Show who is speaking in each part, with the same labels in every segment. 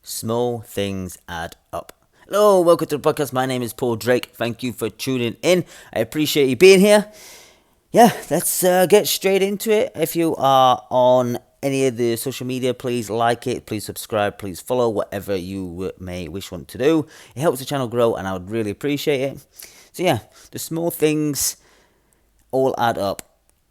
Speaker 1: Small things add up. Hello, welcome to the podcast. My name is Paul Drake. Thank you for tuning in. I appreciate you being here. Yeah, let's get straight into it. If you are on any of the social media, please like it, please subscribe, please follow, whatever you may want to do. It helps the channel grow and I would really appreciate it. So yeah, the small things all add up.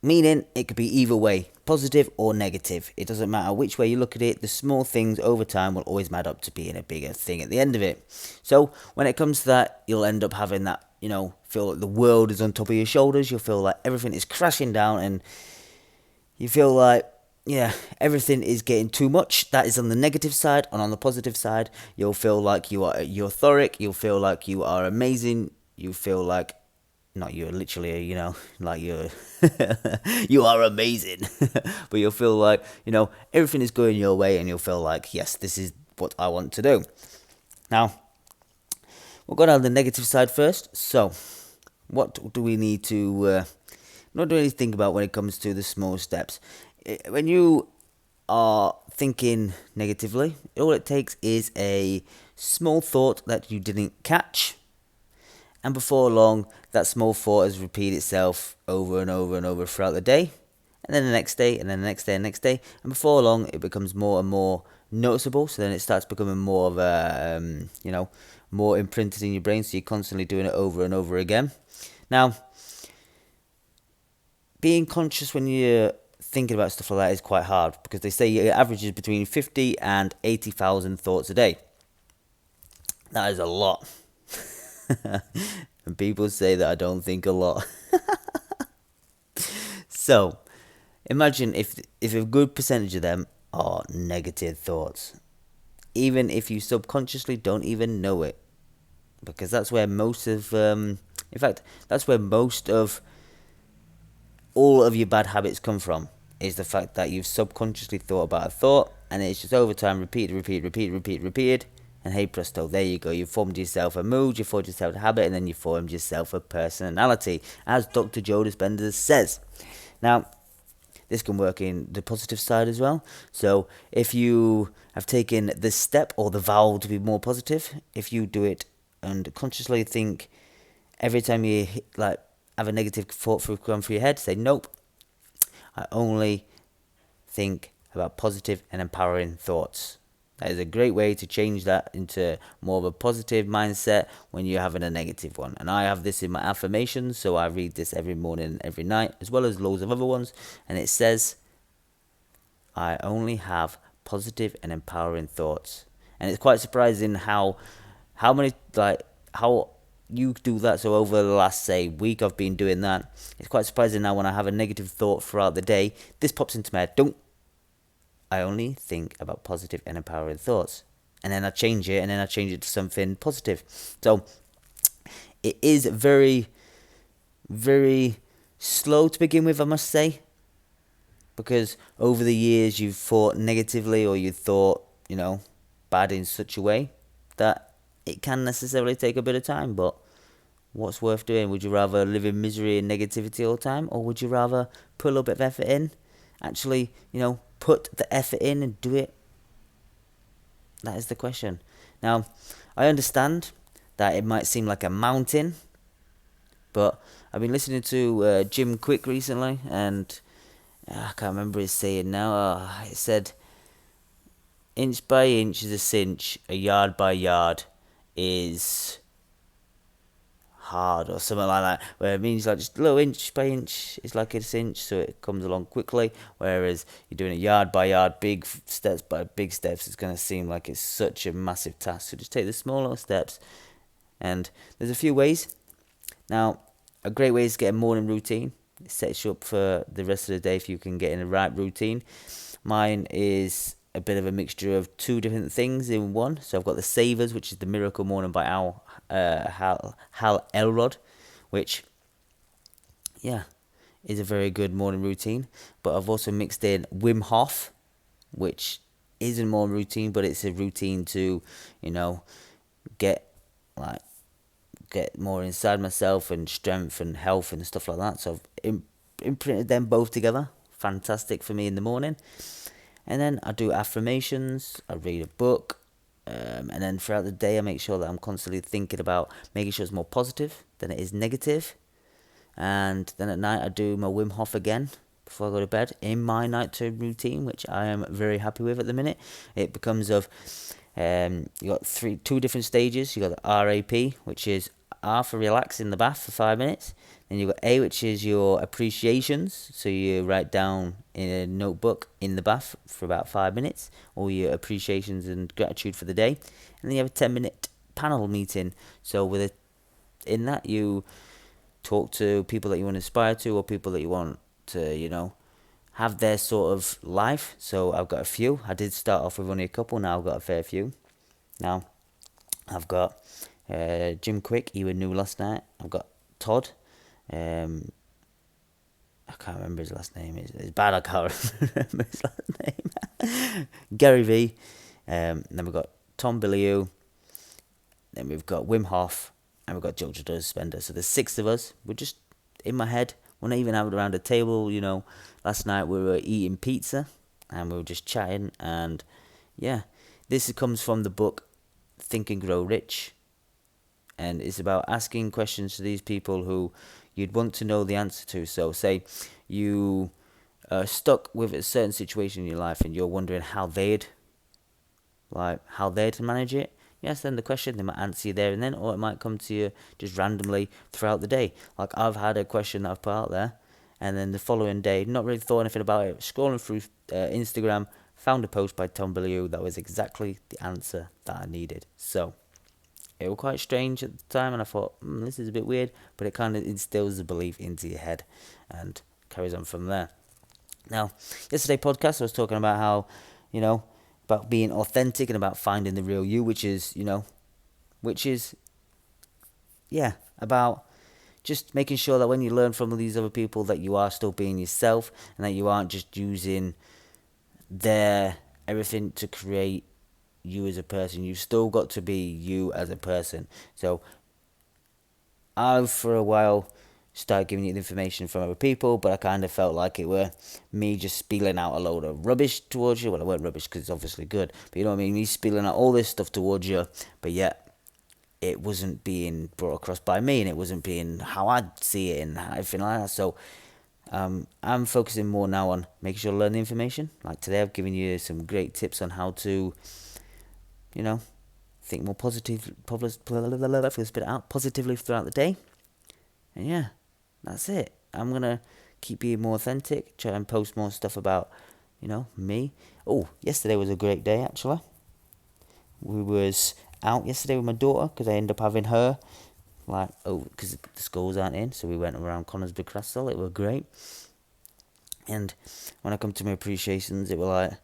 Speaker 1: Meaning it could be either way, positive or negative. It doesn't matter which way you look at it, the small things over time will always add up to being a bigger thing at the end of it. So when it comes to that, you'll end up having that, feel like the world is on top of your shoulders. You'll feel like everything is crashing down and you feel like, everything is getting too much. That is on the negative side. And on the positive side, you'll feel like you're euphoric. You'll feel like you are amazing. You feel like not you're literally, like you're you are amazing. But you'll feel like, everything is going your way and you'll feel like, yes, this is what I want to do. Now, we'll go down the negative side first. So, what do we need to not do anything about when it comes to the small steps? When you are thinking negatively, all it takes is a small thought that you didn't catch. And before long, that small thought has repeated itself over and over and over throughout the day. And then the next day, and then the next day, and the next day. And before long, it becomes more and more noticeable. So then it starts becoming more of a, more imprinted in your brain. So you're constantly doing it over and over again. Now, being conscious when you're thinking about stuff like that is quite hard. Because they say your average is between 50 and 80,000 thoughts a day. That is a lot. And people say that I don't think a lot. So, imagine if a good percentage of them are negative thoughts. Even if you subconsciously don't even know it. Because that's where most of, that's where most of all of your bad habits come from. Is the fact that you've subconsciously thought about a thought, and it's just over time repeated. And hey presto, there you go. You formed yourself a mood, you formed yourself a habit, and then you formed yourself a personality, as Dr. Joe Dispenza says. Now, this can work in the positive side as well. So, if you have taken the step or the vow to be more positive, if you do it and consciously think every time you have a negative thought come through your head, say nope. I only think about positive and empowering thoughts. That is a great way to change that into more of a positive mindset when you're having a negative one. And I have this in my affirmations, so I read this every morning and every night, as well as loads of other ones. And it says, I only have positive and empowering thoughts. And it's quite surprising how you do that. So over the last, say, week I've been doing that. It's quite surprising now when I have a negative thought throughout the day, this pops into my head. I only think about positive and empowering thoughts. And then I change it, to something positive. So, it is very, very slow to begin with, I must say. Because over the years you've thought negatively or you thought, bad in such a way that it can necessarily take a bit of time. But what's worth doing? Would you rather live in misery and negativity all the time? Or would you rather put a little bit of effort in? Actually, put the effort in and do it? That is the question. Now, I understand that it might seem like a mountain, but I've been listening to Jim Quick recently, and I can't remember his saying now. It said, inch by inch is a cinch, a yard by yard is hard, or something like that, where it means like just a little inch by inch is like a cinch, so it comes along quickly, whereas you're doing it yard by yard, big steps by big steps, it's going to seem like it's such a massive task. So just take the small little steps, and there's a few ways. Now, a great way is to get a morning routine. It sets you up for the rest of the day if you can get in the right routine. Mine is a bit of a mixture of two different things in one. So I've got the Savers, which is the Miracle Morning by Hal Elrod, which, is a very good morning routine. But I've also mixed in Wim Hof, which isn't more routine, but it's a routine to, get more inside myself and strength and health and stuff like that. So I've imprinted them both together. Fantastic for me in the morning. And then I do affirmations, I read a book, And then throughout the day, I make sure that I'm constantly thinking about making sure it's more positive than it is negative. And then at night, I do my Wim Hof again before I go to bed in my nighttime routine, which I am very happy with at the minute. It becomes of you got two different stages. You got the RAP, which is R for relax in the bath for 5 minutes. Then you got A, which is your appreciations. So you write down in a notebook in the bath for about 5 minutes all your appreciations and gratitude for the day. And then you have a 10-minute panel meeting. So in that you talk to people that you want to inspire to, or people that you want to, have their sort of life. So I've got a few. I did start off with only a couple. Now I've got a fair few. Now I've got Jim Quick. He was new last night. I've got Todd. I can't remember his last name. It's bad. I can't remember his last name. Gary V. Then we've got Tom Bilyeu. Then we've got Wim Hof. And we've got Joe Dispenza. So there's 6 of us. We're just in my head. We're not even out around a table. Last night we were eating pizza. And we were just chatting. And yeah, this comes from the book Think and Grow Rich. And it's about asking questions to these people who you'd want to know the answer to. So say you are stuck with a certain situation in your life and you're wondering how they'd manage it. Yes, then the question, they might answer you there and then, or it might come to you just randomly throughout the day. Like I've had a question that I've put out there, and then the following day, not really thought anything about it, scrolling through Instagram, found a post by Tom Bilyeu that was exactly the answer that I needed. So it was quite strange at the time, and I thought, this is a bit weird, but it kind of instills the belief into your head and carries on from there. Now, yesterday podcast, I was talking about how, about being authentic and about finding the real you, which is about just making sure that when you learn from these other people that you are still being yourself and that you aren't just using their everything to create you as a person. You've still got to be you as a person. So I've for a while started giving you the information from other people, but I kind of felt like it were me just spilling out a load of rubbish towards you. Well, it weren't rubbish because it's obviously good, but you know what I mean? Me spilling out all this stuff towards you, but yet it wasn't being brought across by me, and it wasn't being how I'd see it and everything like that. So I'm focusing more now on making sure to learn the information. Like today, I've given you some great tips on how to, think more positively throughout the day. And yeah, that's it. I'm going to keep being more authentic, try and post more stuff about, me. Oh, yesterday was a great day, actually. We was out yesterday with my daughter, because I ended up having her, because the schools aren't in, so we went around Conisbrough Castle. It was great. And when I come to my appreciations, it was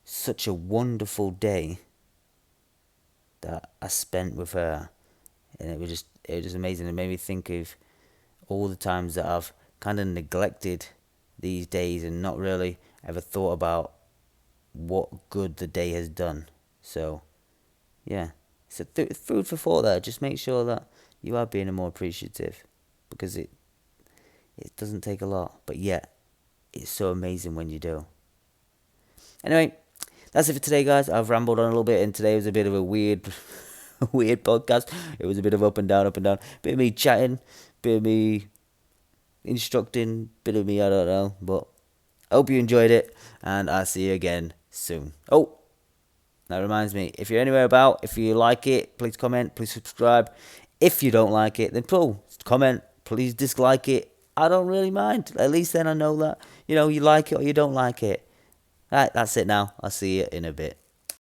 Speaker 1: such a wonderful day that I spent with her, and it was just amazing. It made me think of all the times that I've kind of neglected these days and not really ever thought about what good the day has done. So yeah, it's a food for thought there. Just make sure that you are being more appreciative, because it doesn't take a lot, but yet it's so amazing when you do. Anyway, that's it for today, guys. I've rambled on a little bit, and today was a bit of a weird podcast. It was a bit of up and down. Bit of me chatting, bit of me instructing, bit of me, I don't know. But I hope you enjoyed it, and I'll see you again soon. Oh, that reminds me, if you're anywhere about, if you like it, please comment, please subscribe. If you don't like it, then comment, please dislike it. I don't really mind. At least then I know that, you like it or you don't like it. Alright, that's it now. I'll see you in a bit.